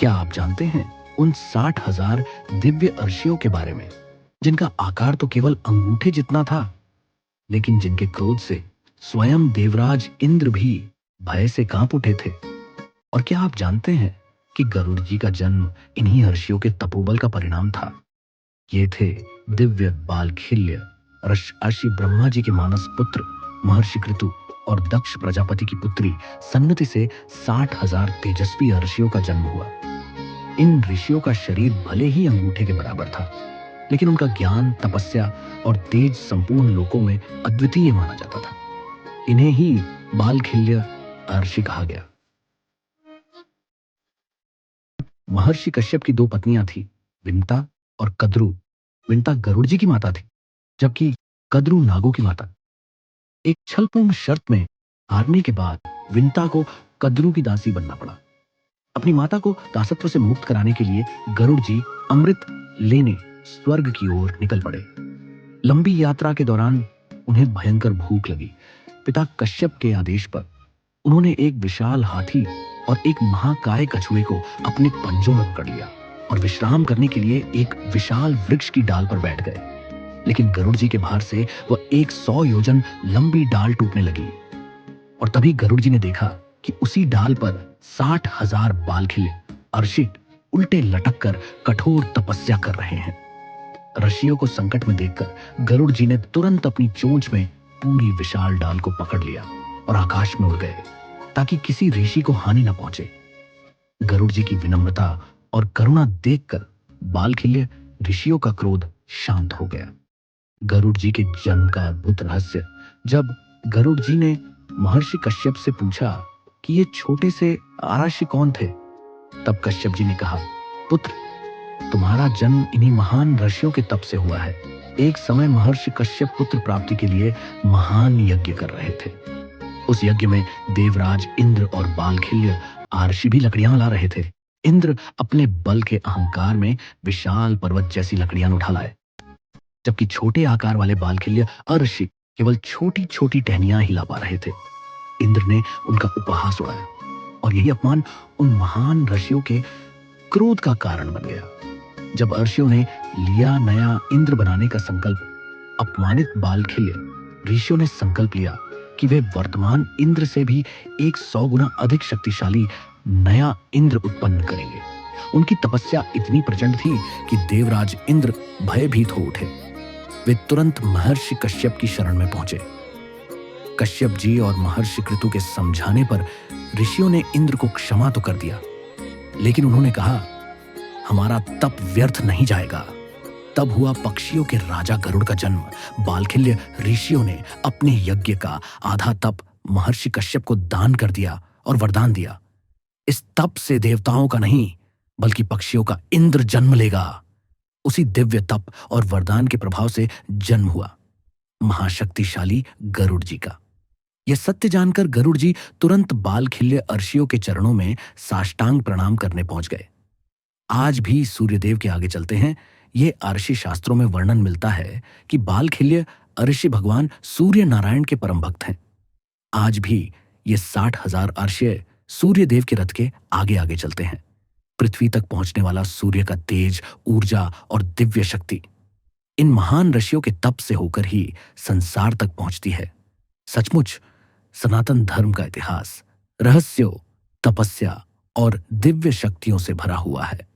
क्या आप जानते हैं उन 60,000 दिव्य अर्शियों के बारे में जिनका आकार तो केवल अंगूठे जितना था, लेकिन जिनके क्रोध से स्वयं देवराज इंद्र भी भय से कांप उठे थे? और क्या आप जानते हैं कि गरुड़ जी का जन्म इन्हीं अर्शियों के तपोबल का परिणाम था? ये थे दिव्य बालखिल्य, ऋषि ब्रह्मा जी के मानस पुत्र महर्षि कृतु और दक्ष प्रजापति की पुत्री सन्नति से 60,000 तेजस्वी ऋषियों का जन्म हुआ। इन ऋषियों का शरीर भले ही अंगूठे के बराबर था, लेकिन उनका ज्ञान, तपस्या और तेज संपूर्ण लोकों में अद्वितीय माना जाता था। इन्हें ही बालखिल्य ऋषि कहा गया। महर्षि कश्यप की दो पत्नियां थी, विंता और कद्रु। विंता गरुड़ जी की माता थी, जबकि कद्रु नागों की माता। एक छलपूर्ण शर्त में हारने के बाद विंता को कद्रु की दासी बनना पड़ा। अपनी माता को दासत्व से मुक्त कराने के लिए गरुड़ जी अमृत लेने स्वर्ग की ओर निकल पड़े। लंबी यात्रा के दौरान उन्हें भयंकर भूख लगी। पिता कश्यप के आदेश पर उन्होंने एक विशाल हाथी और एक महाकाय कछुए को अपने पंजों में पकड़ लिया और विश्राम करने के लिए एक विशाल वृक्ष की डाल पर बैठ गए। लेकिन गरुड़ जी के भार से वह 100 योजन लंबी डाल टूटने लगी और तभी गरुड़ जी ने देखा कि उसी डाल पर 60,000 बालखिल्य अर्षि उल्टे लटक कर कठोर तपस्या कर रहे हैं। ऋषियों को संकट में देखकर गरुड़ जी ने तुरंत अपनी चोंच में पूरी विशाल डाल को पकड़ लिया और आकाश में उड़ गए ताकि किसी ऋषि को हानि न पहुंचे। गरुड़ जी की विनम्रता और करुणा देखकर बालखिल्य ऋषियों का क्रोध शांत हो गया। गरुड़ जी के जन्म का अद्भुत रहस्य जब गरुड़ जी ने महर्षि कश्यप से पूछा कि ये छोटे से आराष्य कौन थे, तब कश्यप जी ने कहा, पुत्र, तुम्हारा जन्म इन्हीं महान ऋषियों के तप से हुआ है। एक समय महर्षि कश्यप पुत्र प्राप्ति के लिए महान यज्ञ कर रहे थे। उस यज्ञ में देवराज इंद्र और बालखिल्य आर्षि भी लकड़ियां ला रहे थे। इंद्र अपने बल के अहंकार में विशाल पर्वत जैसी लकड़ियां उठा लाए, जबकि छोटे आकार वाले बालखिल्य अर्षि केवल छोटी छोटी टहनियां ही ला पा रहे थे। इंद्र ने उनका उपहास उड़ाया और यही अपमान उन महान ऋषियों के क्रोध का कारण बन गया। जब अर्षियों ने लिया नया इंद्र बनाने का संकल्प, अपमानित बालखिल्य ऋषियों ने संकल्प लिया कि वे वर्तमान इंद्र से भी 100 गुना अधिक शक्तिशाली नया इंद्र उत्पन्न करेंगे। उनकी तपस्या इतनी प्रचंड थी कि देवराज इंद्र भयभीत हो उठे। वे तुरंत महर्षि कश्यप की शरण में पहुंचे। कश्यप जी और महर्षि कृतु के समझाने पर ऋषियों ने इंद्र को क्षमा तो कर दिया, लेकिन उन्होंने कहा, हमारा तप व्यर्थ नहीं जाएगा। तब हुआ पक्षियों के राजा गरुड़ का जन्म। बालखिल्य ऋषियों ने अपने यज्ञ का आधा तप महर्षि कश्यप को दान कर दिया और वरदान दिया, इस तप से देवताओं का नहीं बल्कि पक्षियों का इंद्र जन्म लेगा। उसी दिव्य तप और वरदान के प्रभाव से जन्म हुआ महाशक्तिशाली गरुड़ जी का। यह सत्य जानकर गरुड़ जी तुरंत बालखिल्य अर्षियों के चरणों में साष्टांग प्रणाम करने पहुंच गए। आज भी सूर्यदेव के आगे चलते हैं, ये अर्षि शास्त्रों में वर्णन मिलता है कि बालखिल्य अर्षि भगवान सूर्य नारायण के परम भक्त हैं। आज भी ये 60,000 अर्षि सूर्यदेव के रथ के आगे आगे चलते हैं। पृथ्वी तक पहुंचने वाला सूर्य का तेज, ऊर्जा और दिव्य शक्ति इन महान ऋषियों के तप से होकर ही संसार तक पहुंचती है। सचमुच सनातन धर्म का इतिहास रहस्यों, तपस्या और दिव्य शक्तियों से भरा हुआ है।